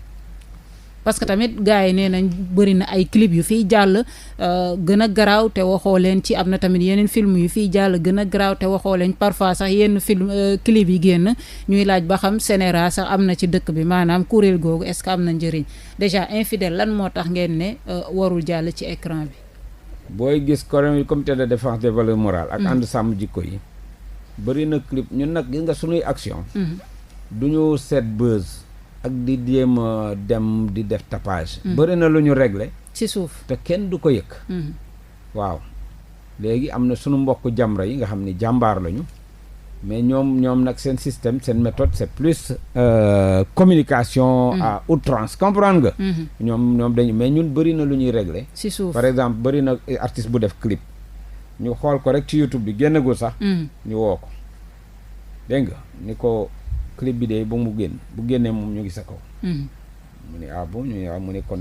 parce que tamit gars yi nee nañ bëri na ay clip yu fiy jàll gën a garaaw te waxoo leen ci am na tamit yeneen film yu fiy jàll gën a garaaw te waxoo leen parfois sax yenn film clip yi génn ñuy laaj ba xam CNRA sax am na ci dëkk bi maanaam kuréel googu est-ce que am na njëriñ déjà infidèle lan moo tax ngeen ne warul jàll ci écran bi. booy gis comité de défense des valeurs morales. ak ànd sàmm jikko yi. bëri na clip ñun nag gis nga suñuy action. du ñu seet buzz. ak di jéem a dem di def tapage. bëri na lu ñu réglé. ci suuf te kenn du ko yëg. waaw léegi am na sunu mbokk Jamra yi nga xam ni jàmbaar lañu mais ñoom nag seen système seen méthode c'est plus communication à outrance comprendre nga. ñoom dañu mais ñun bëri na lu ñuy réglé. ci suuf par exemple bëri na artiste bu def clip ñu xool ko rek ci YouTube bi génnagul sax. ñu woo ko dégg nga ni ko. clip bi de ba mu génn bu génnee moom ñu ngi sa kaw. mu ne bon mu ne kon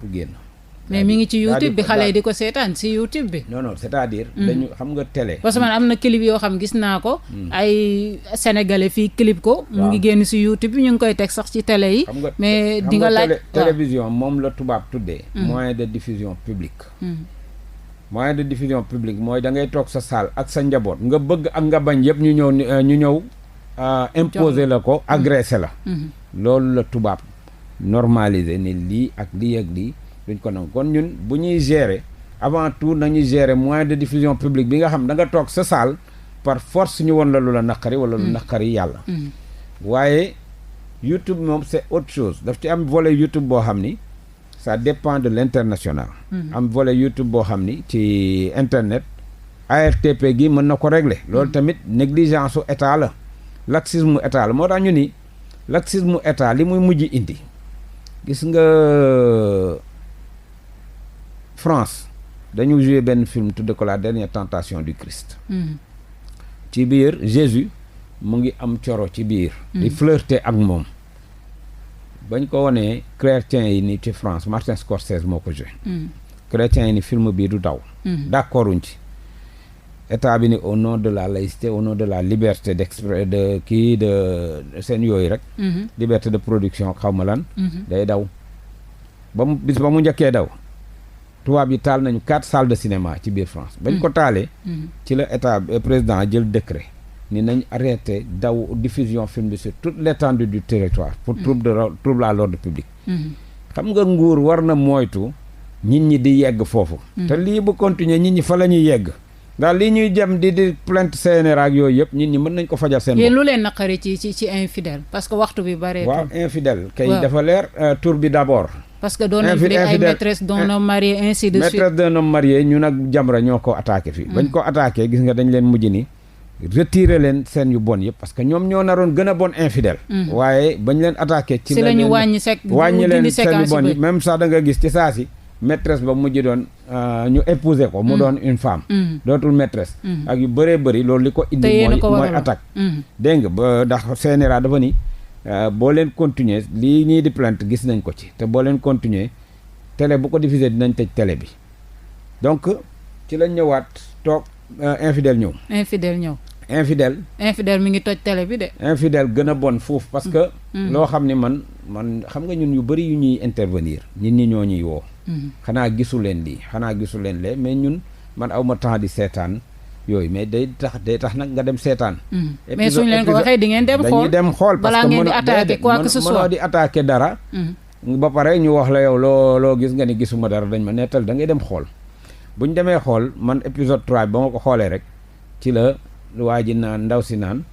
bu génn. mais mi ngi ci YouTube bi xale yi di ko seetaan si YouTube bi. non c'est-à-dire. dañu xam nga télé. parce que man am na clip yoo xam gis naa ko. ay sénégalais fii clip ko. mu ngi génn si YouTube bi ñu ngi koy teg sax ci télé yi. mais di nga laaj télévision moom la tubaab tuddee. moyen de diffusion publique. moyen de diffusion publique mooy da ngay toog sa salle ak sa njaboot nga bëgg ak nga bañ yëpp ñu ñëw. imposé la ko agressé la. loolu la tubaab normalisé ni lii ak lii ak lii duñ ko nangu kon ñun bu ñuy gérer avant tout nañuy gérer moyen de diffusion publique bi nga xam da nga toog sa salle par force ñu won la lu la naqari wala lu naqari yàlla. waaye YouTube moom c'est autre chose daf ci am volet YouTube boo xam ni ça dépend de l'international. am volet YouTube boo xam ni ci internet ARTP gi mën na ko régler. loolu tamit négligence su état la. laxisme état la moo tax ñu ni laxisme état li muy mujj indi gis nga France dañu joué benn film tudde ko la dernière tentation du Christ. ci biir Jésus mu ngi am coro ci biir. di flirter ak moom. bañ ko wonee chrétiens yi ni ci France Martin Scorsese moo ko joué. chrétiens yi ni film bii du daw. d'accorduñ ci. état bi ni au nom de la laïcité au nom de la liberté de seen yooyu rek. liberté de production xaw ma lan. day daw ba mu njëkkee daw tubaab yi taal nañu 4 salles de cinéma ci biir France. bañ ko taalee. ci la état président jël décret ni nañ arrêté daw diffusion film bi sur toute l'étendue du territoire pour trouble à l'ordre public. xam nga nguur war na moytu nit ñi di yegg foofu. te lii bu continuer nit ñi fa la ñuy yegg. daal li ñuy jëm di plainte CNRA ak yooyu yëpp nit ñi mën nañ ko fajal seen bopp. yéen lu leen naqari ci infidèle parce que waxtu bi bareetul. waaw infidèle kay dafa leer tur bi d'abord. parce que doon nañ fi ay maîtresse d'un homme marié ainsi de suite. maîtresse d'un homme marié ñu nag Jamra ñoo ko attaqué fii. bañ ko attaqué gis nga dañ leen mujj ni retirer leen seen yu bon yëpp parce que ñoom ñoo naroon gën a bon infidèle. waaye bañ leen attaqué. ci la ñu wàññi leen seen yu bon yi même sax da nga gis ci saa si. maîtresse ba mujj doon ñu épouser ko mu doon une femme dootul maîtresse ak yu bëree bëri loolu li ko indi mooy attaque dégg nga ba ndax CNRA dafa ni boo leen continuer lii ñii di plainte gis nañ ko ci te boo leen continuer télé bu ko diffuser dinañ tëj télé bi donc ci lañ ñëwaat toog infidèle ñëw. infidèle mi ngi toj télé bi de. infidèle gën a bon foofu parce que. loo xam ne man xam nga ñun yu bëri yu ñuy intervenir ñun ñi ñoo ñuy woo. xanaa gisu leen lii xanaa gisu leen lee mais ñun man aw ma temps di seetaan yooyu mais day tax nag nga dem seetaan. mais suñ leen ko waxee di ngeen dem xool dañuy dem xool parce que ngeen di attaquer quoi que ce soit mënoo di attaquer dara. ba pare ñu wax la yow loo gis nga ni gisuma dara dañ ma nettal da ngay dem xool bu ñu demee xool man épisode 3 ba ma ko xoolee rek ci la waa ji naan ndaw si naan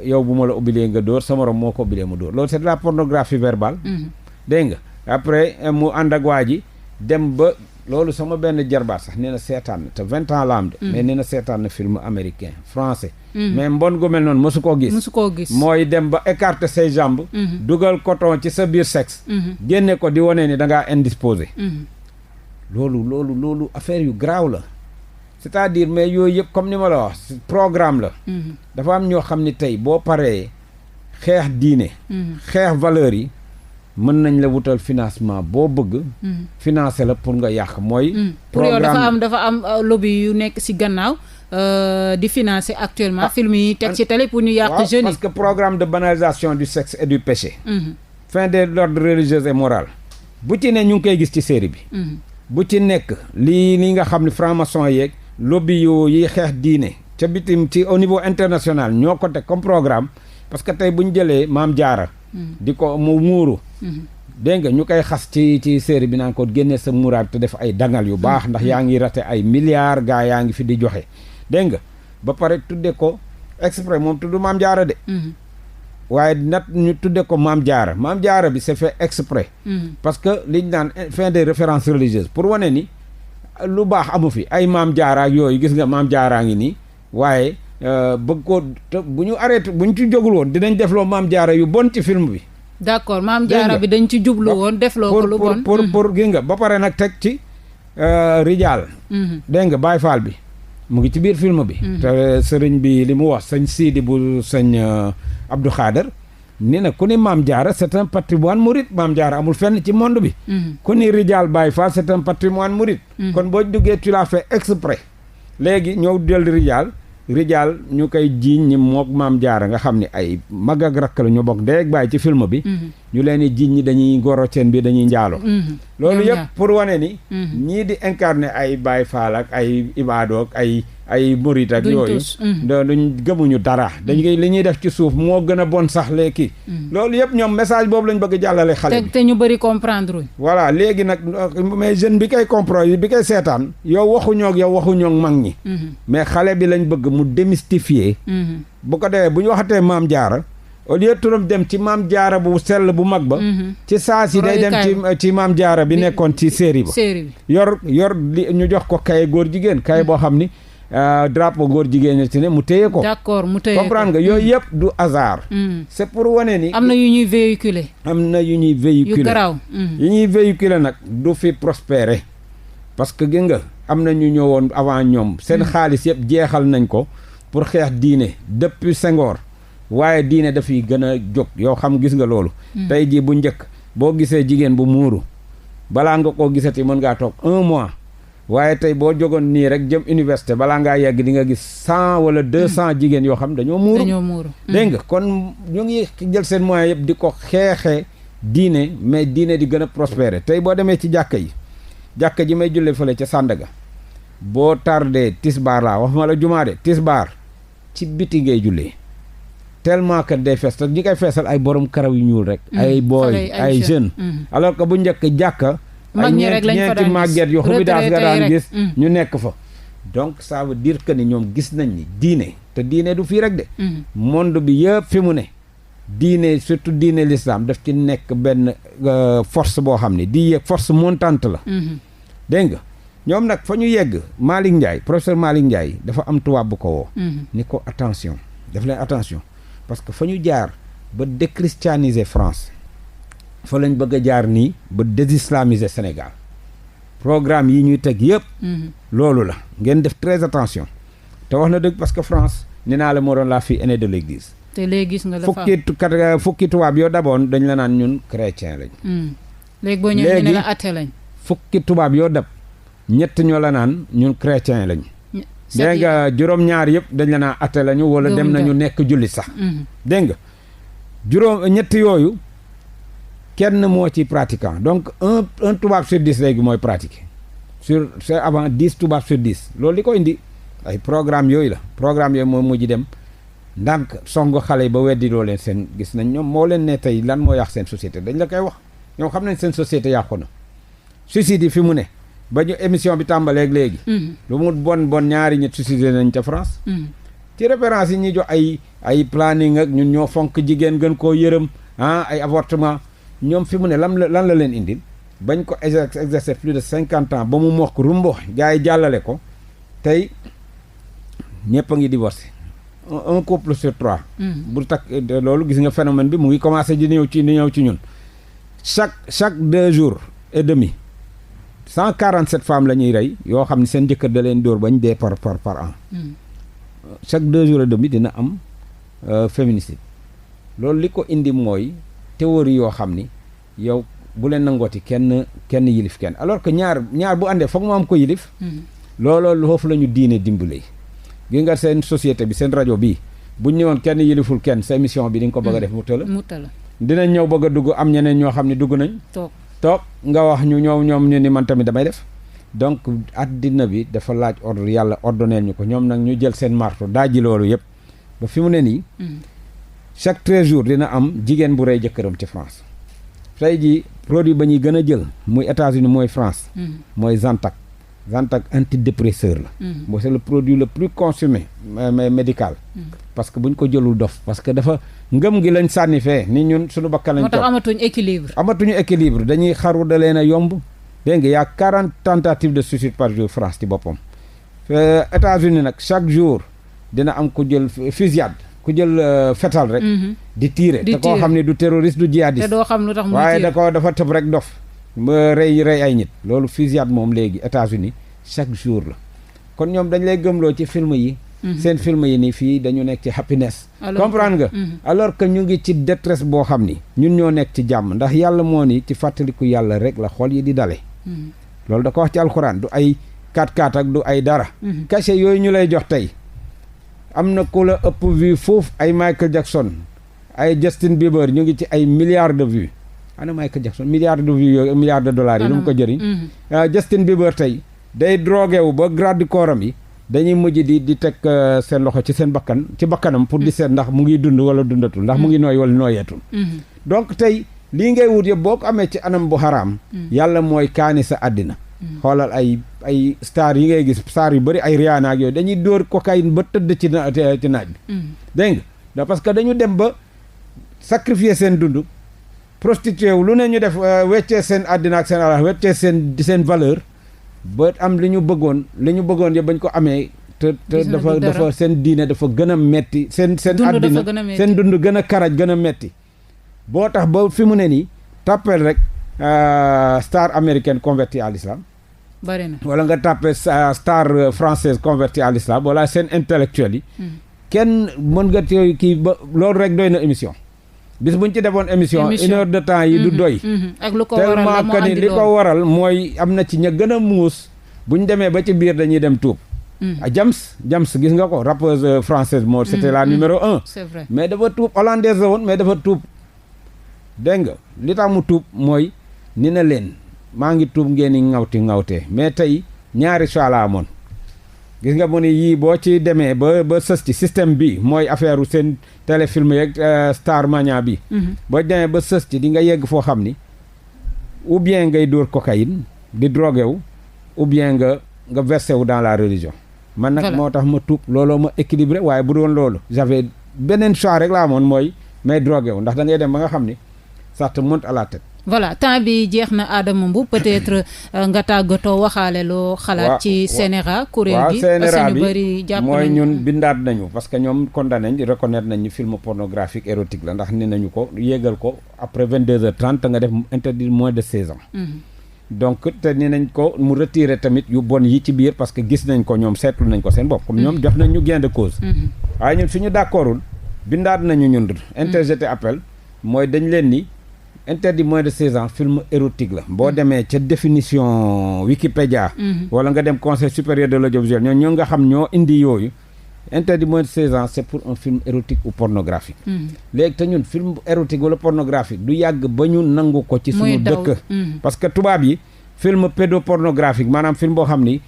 yow bu ma la ubbilee nga dóor sa morom moo ko ubbilee mu dóor loolu c'est de la pornographie verbale. dégg nga après mu ànd ak waa ji dem ba loolu sama benn jarbaat sax nee na seetaan na te 20 ans la am de. mais nee na seetaan na film américain français. mais mbon gu mel noonu mosu koo gis. mooy dem ba écarter say jambes. dugal coton ci sa biir sexe. génne ko di wane ni da ngaa indisposé. loolu affaire yu graaw la. c'est-à-dire mais yooyu yëpp comme ni ma la wax programme la. dafa am ñoo xam ni tey boo paree xeex diine. xeex valeurs yi. mën nañ la wutal financement boo bëgg. financer la pour nga yàq mooy. pour yow dafa am lobby yu nekk ci gannaaw di financer actuellement. film yi teg ci télé pour ñu yàq jeunes yi. parce que programme de banalisation du sexe et du péché. fin de l'ordre religieux et moral. bu ci ne ñu ngi koy gis ci série bi. bu ci nekk lii nga xam ne franc-maçon yeeg lobby yu yi xeex diine ca bitim ci au niveau international ñoo ko teg comme programme parce que tey bu ñu jëlee Maam Jaara di ko mu muuru. dégg nga ñu koy xas ci série bi naan ko génnee sa muuraat te def ay dangal yu baax ndax yaa ngi raté ay milliards gaa yaa ngi fi di joxe dégg nga ba pare tudde ko exprès moom tudd Maam Jaara de. waaye nat ñu tudde ko Maam Jaara bi c'est fait exprès. parce que liñ naan fin des références religieuses pour wane ni lu baax amu fi ay Maam Jaara ak yooyu gis nga Maam Jaaraa ngi nii waaye. bëgg ko bu ñu arrêté bu ñu ci jógul woon dinañ defloo Maam Jaara yu bon ci film bi. d'accord Maam Jaara bi dañ ci jublu woon defloo ko lu bon pour gis nga ba pare nag teg ci rijaal. dégg nga Baay Faal bi mu ngi ci biir film bi. te sëriñ bi li mu wax sëñ Sidi bu sëñ Abdou Khader ni na ku ni Maam Jaara c'est un patrimoine mouride Maam Jaara amul fenn ci monde bi. ku ni rijaal Baay Faal c'est un patrimoine mouride. kon boo duggee tu l'as fait exprès léegi ñëw del rijaal ñu koy jiiñ ñi mook Maam Jaara nga xam ne ay mag ak rakk la ñu bokk ndey ak baay ci film bi. ñu leen di jiiñ ñi dañuy ngoro seen bi dañuy njaalo. loolu yëpp pour wane ni. ñii di incarner ay Baay Faal ak ay ibaado ak ay murit ak yooyu. duñ gëmuñu dara. dañuy li ñuy def ci suuf moo gën a bon sax léegi. loolu yëpp ñoom message boobu lañ bëgg jàllale xale bi. te ñu bëri comprendre. voilà léegi nag mais jeune bi koy comprendre bi koy seetaan yow waxuñoo mag ñi. mais xale bi lañ bëgg mu démystifier. bu ko defee bu ñu waxatee Maam Jaara au lieu turam dem ci Maam Jaara bu sell bu mag ba. ci saa si day dem ci Maam Jaara bi nekkoon ci série ba. yor li ñu jox ko kaye góor jigéen kaye boo xam ni. drapeau góor jigéen ñi ci ne mu téye ko. d'accord mu téye ko comprendre nga yooyu yëpp du hasard. c'est pour wane ni. am na yu ñuy véhiculer. yu garaaw. yu ñuy véhiculer nag du fi prospérer parce que gis nga am na ñu ñëwoon avant ñoom. seen xaalis yëpp jeexal nañ ko pour xeex diine depuis Senghor waaye diine dafay gën a jóg yow xam gis nga loolu. tey jii bu njëkk boo gisee jigéen bu muuru balaa nga koo gisati mën ngaa toog 1 mois. waaye tey boo jogoon nii rek jëm université balaa ngaa yegg di nga gis 100 wala 200 jigéen yoo xam dañoo muuru. dégg nga kon ñu ngi jël seen moyens yëpp di ko xeexee diine mais diine di gën a prospérer tey boo demee ci jàkka ji may julle fële ca Sandaga boo tardé tisbaar laa wax ma la jumaa de tisbaar ci biti ngay jullee tellement que day fees te ñi koy feesal ay borom karaw yu ñuul rek. ay booy ay jeunes. alors que bu njëkk jàkka. mag ñi rek lañ fa daan gis ñeenti màgget yu xubidaas nga daan gis ñu nekk fa donc ça veut dire que ni ñoom gis nañ ni diine te diine du fii rek de monde bi yëpp fi mu ne diine surtout diine l'islam daf ci nekk benn force boo xam ne di yegg force montante la dégg nga ñoom nag fa ñu yegg Malick Ndiaye professeur Malick Ndiaye dafa am tubaab bu ko woo ni ko attention daf leen attention parce que fa ñu jaar ba déchristianiser France fa lañ bëgg a jaar nii ba désislamiser Sénégal programme yi ñuy teg yëpp loolu la ngeen def très attention te wax na dëgg parce que France ni naa la moo doon la fille aînée de l'église te léegi gis nga dafa fukki tubaab yoo daboon dañ la naan ñun chrétien lañ léegi boo ñëwee ñu ne la athée lañ fukki tubaab yoo dab ñett ñoo la naan ñun chrétien lañu. dégg nga juróom-ñaar yëpp dañ la naan athée lañu wala dem nañu nekk jullit sax. dégg nga juróom ñett yooyu kenn moo ci pratiquant donc un tubaab sur 10 léegi mooy pratiquer c'est avant 10 tubaab sur 10 loolu li ko indi ay programme yooyu la programme yooyu moom mujj dem ndànk song xale yi ba weddi loo leen seen gis nañ ñoom moo leen ne tey lan moo yàq seen société dañ la koy wax ñoom xam nañ seen société yàqu na suicide yi fi mu ne ba ñu émission bi tàmbaleeg léegi lu mu bon ñaari ñett suicide nañ ca France ci référence yi ñuy jox ay planning ak ñun ñoo fonk jigéen gën koo yërëm ay avortement ñoom fi mu ne lan la leen indil bañ ko exercer plus de 50 ans ba mu mokk rumbo gars yi jàllale ko tey ñëpp a ngi divorcé un couple sur 3 bu takk loolu gis nga phénomène bi mu ngi commencé di ñëw ci ñun chaque 2 jours et demi 147 femmes la ñuy rey yoo xam ne seen jëkkër da leen dóor bañ dee par an chaque 2 jours et demi dina am féminicide loolu li ko indi mooy théorie yoo xam ni yow bu leen nangooti kenn yilif kenn alors que ñaar bu àndee foog mu am ko yilif looloo foofu la ñu diine dimbale gi nga seen société bi seen rajo bi buñ ñëwoon kenn yiliful kenn sa émission bi di nga ko bëgg a def mu tëla dinañ ñëw bëgg a dugg am ñeneen ñoo xam ne dugg nañ toog nga wax ñu ñoom ñu ni man tamit damay def donc addina bi dafa laaj ordre yàlla ordonneel ñu ko ñoom nag ñu jël seen marto daaji loolu yëpp ba fi mu ne nii chaque 13 jours dina am jigéen bu rey jëkkëram ci France tey jii produit ba ñuy gën a jël muy États-Unis mooy France mooy Zantac antidépresseur la mooy c'est le produit le plus consommé médical parce que bu ñu ko jëlul dof parce que dafa ngëm gi lañ sànni fee ni ñun suñu bakkan lañ moo tax amatuñu équilibre dañuy xaru da leen a yomb dégg nga y'a 40 tentatives de suicide par jour France ci boppam États-Unis nag chaque jour dina am ku jël fusillade ku jël fetal rek di tirer te koo xam ne du terroriste du djihadiste te doo xam lu tax mu waaye dafa tëb rek dof ba rey ay nit loolu fusillade moom léegi États-Unis chaque jour la kon ñoom dañ lay gëmloo ci film yi seen film yi nii fii dañu nekk ci happiness comprendre nga alors que ñu ngi ci détresse boo xam ni ñun ñoo nekk ci jàmm ndax yàlla moo ni ci fàttaliku yàlla rek la xol yi di dale loolu da ko wax ci alxuraan du ay 4x4 ak du ay dara cachet yooyu ñu lay jox tey am na ku la ëpp vue foofu ay Michael Jackson ay Justin Bieber ñu ngi ci ay milliards de vues ana Michael Jackson milliards de vues yooyu milliards de dollars yi lu mu ko jëriñ Justin Bieber tey day drogué wu ba grade du corps am yi dañuy mujj di teg seen loxo ci seen bakkanam pour di seet ndax mu ngi dund wala dundatul ndax mu ngi nooy wala nooyeetul donc tey lii ngay wut yëpp boo ko amee ci anam bu xaraam yàlla mooy kaani sa àddina xoolal ay star yi ngay gis star yu bëri ay Rihanna ak yooyu dañuy dóor cocaïne ba tëdd ci naaj bi dégg nga parce que dañu dem ba sacrifier seen dund prostitué wu lu ne ñu def weccee seen àddina ak seen ala weccee seen valeur ba am li ñu bëggoon yëpp bañ ko amee te dafa seen diine dafa gën a metti seen àddina seen dund gën a karaj gën a metti boo tax ba fi mu ne nii tàppeel rek star américaine convertie à l'islam bari na wala nga tàppee star française convertie à l'islam wala seen intellectuels yi kenn mën nga tey kii ba loolu rek doy na émission bis buñ ci defoon émission 1 heure de temps yi du doy ak lu ko waral tellement que ni li ko waral mooy am na ci ña gën a muus buñ demee ba ci biir dañuy dem tuub Jams gis nga ko rappeuse française moo c'était la numéro 1 c'est vrai mais dafa tuub hollandaise la woon mais dafa tuub dégg nga li tax mu tuub mooy ni na leen maa ngi tuub ngeen i ŋawtee mais tey ñaari choix la amoon gis nga mu ne yii boo ci demee ba sës ci système bi mooy affaire u seen téléfilm yeeg Star Mania bi boo demee ba sës ci di nga yegg foo xam ni ou bien ngay dóor cocaïne di drogué wu ou bien nga versé wu dans la religion man nag moo tax ma tuub looloo ma équilibré waaye bu doon loolu j'avais beneen choix rek la amoon mooy may drogué wu ndax da ngay dem ba nga xam ni ça te monte à la tête. voilà temps bi jeex na Adama Mboup peut-être nga tàggatoo waxaale loo xalaat ci CNRA kuréel gi parce que ñu bëri jàpp mooy ñun bindaat nañu parce que ñoom condamné nañ reconnaître nañ ñu film pornographique érotique la ndax ni nañu ko yéegal ko après 22h30 nga def interdit moins de 16 ans donc te ni nañ ko mu retirer tamit yu bon yi ci biir parce que gis nañ ko ñoom seetlu nañ ko seen bopp comme ñoom jox nañ ñu gain de cause waaye ñun fi ñu d'accordul bindaat nañu ñun interjeté appel mooy dañ leen ni interdit moins de 16 ans film érotique la boo demee ca définition Wikipédia wala nga dem conseil supérieur de l'audiovisuel ñoo nga xam ñoo indi yooyu interdit moins de 16 ans c'est pour un film érotique ou pornographique léegi te ñun film érotique wala pornographique du yàgg ba ñu nangu ko ci suñu dëkk parce que tubaab yi film pédopornographique maanaam film boo xam ni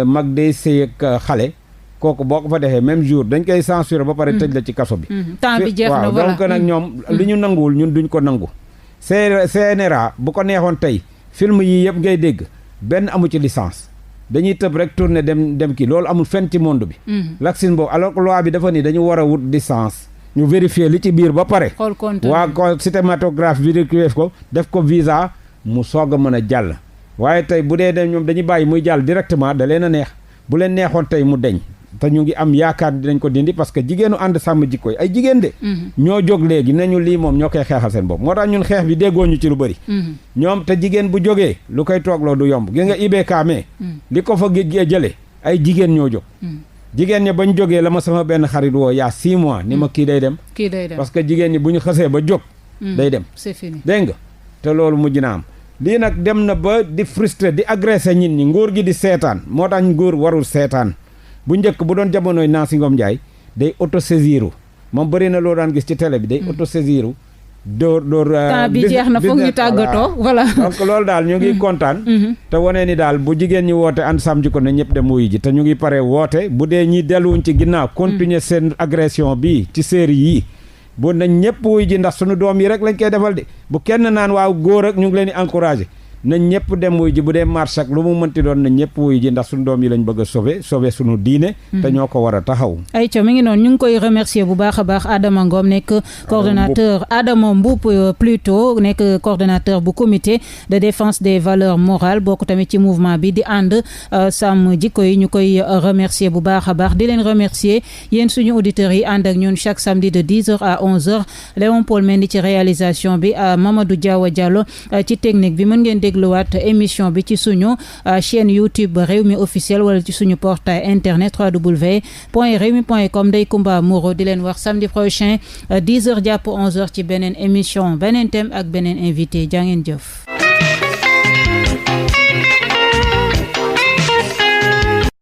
mag day sëy ak xale kooku boo ko fa defee même jour dañ koy censurer ba pare tëj la ci kaso bi temps bi jeex na voilà donc nag ñoom li ñu nanguwul ñun duñ ko nangu CNRA bu ko neexoon tey film yii yëpp ngay dégg benn amu ci licence dañuy tëb rek tourner dem kii loolu amul fenn ci monde bi laxine boobu alors que loi bi dafa ni dañu war a wut licence ñu vérifier li ci biir ba pare waa ko cinématographe vérifier ko def ko visa mu soog a mën a jàll waaye tey bu dee ñoom dañuy bàyyi muy jàll directement da leen a neex bu leen neexoon tey mu deñ te ñu ngi am yaakaar dinañ ko dindi parce que jigéenu ànd sàmm jikko yi ay jigéen de ñoo jóg léegi nañu lii moom ñoo koy xeexal seen bopp moo tax ñun xeex bi déggoo ñu ci lu bëri ñoom te jigéen bu jógee lu koy toogloo du yomb gi nga IBK mais li ko fa jële ay jigéen ñoo jóg jigéen ñi bañ jógee la ma sama benn xarit woo yaa 6 mois ni ma kii day dem parce que jigéen ñi bu ñu xësee ba jóg day dem c'est fini dégg nga te loolu mujj na am lii nag dem na ba di frustré di agressé nit ñi nguur gi di seetaan moo tax nguur warul seetaan bu njëkk bu doon jamonoy Nancy Ngom Ndiaye day autosaisiru moom bëri na loo daan gis ci télé bi day autosaisiru door temps bi jeex na foog ñu tàggatoo voilà donc loolu daal ñu ngi kontaan te wane ni daal bu jigéen ñi woote ànd sàmm jikko ne ñëpp dem wuyu ji te ñu ngi pare woote bu dee ñi delluwuñ ci ginnaaw continuer seen agression bi ci série yi bu nañ ñëpp wuyu ji ndax suñu doom yi rek lañ koy defal de bu kenn naan waaw góor ak ñu ngi leen di encouragé nañ ñëpp dem wuy ji bu dee marche ak lu mu mënti doon nañ ñëpp wuy ji ndax suñu doom yi lañ bëgg a sauver suñu diine te ñoo ko war a taxaw ayca mi ngi noonu ñu ngi koy remercier bu baax a baax Adama Ngom nekk coordonnateur Adama Mboup plutôt nekk coordonnateur bu comité de défense des valeurs morales bokk tamit ci mouvement bi di ànd sàmm jikko yi ñu koy remercier bu baax a baax di leen remercier yéen suñu auditeurs yi ànd ak ñun chaque samedi de 10h à 11h Léon Paul Mendy ci réalisation bi Mamadou Diawa Diallo ci technique bi mën ngeen dégluwaat émission bi ci suñu chaîne YouTube Rewmi officiel wala ci suñu portail internet www.rewmi.com Ndeye Comba Moreau di leen wax samedi prochain 10h jàpp 11h ci beneen émission beneen thème ak beneen invité jaa ngeen jëf.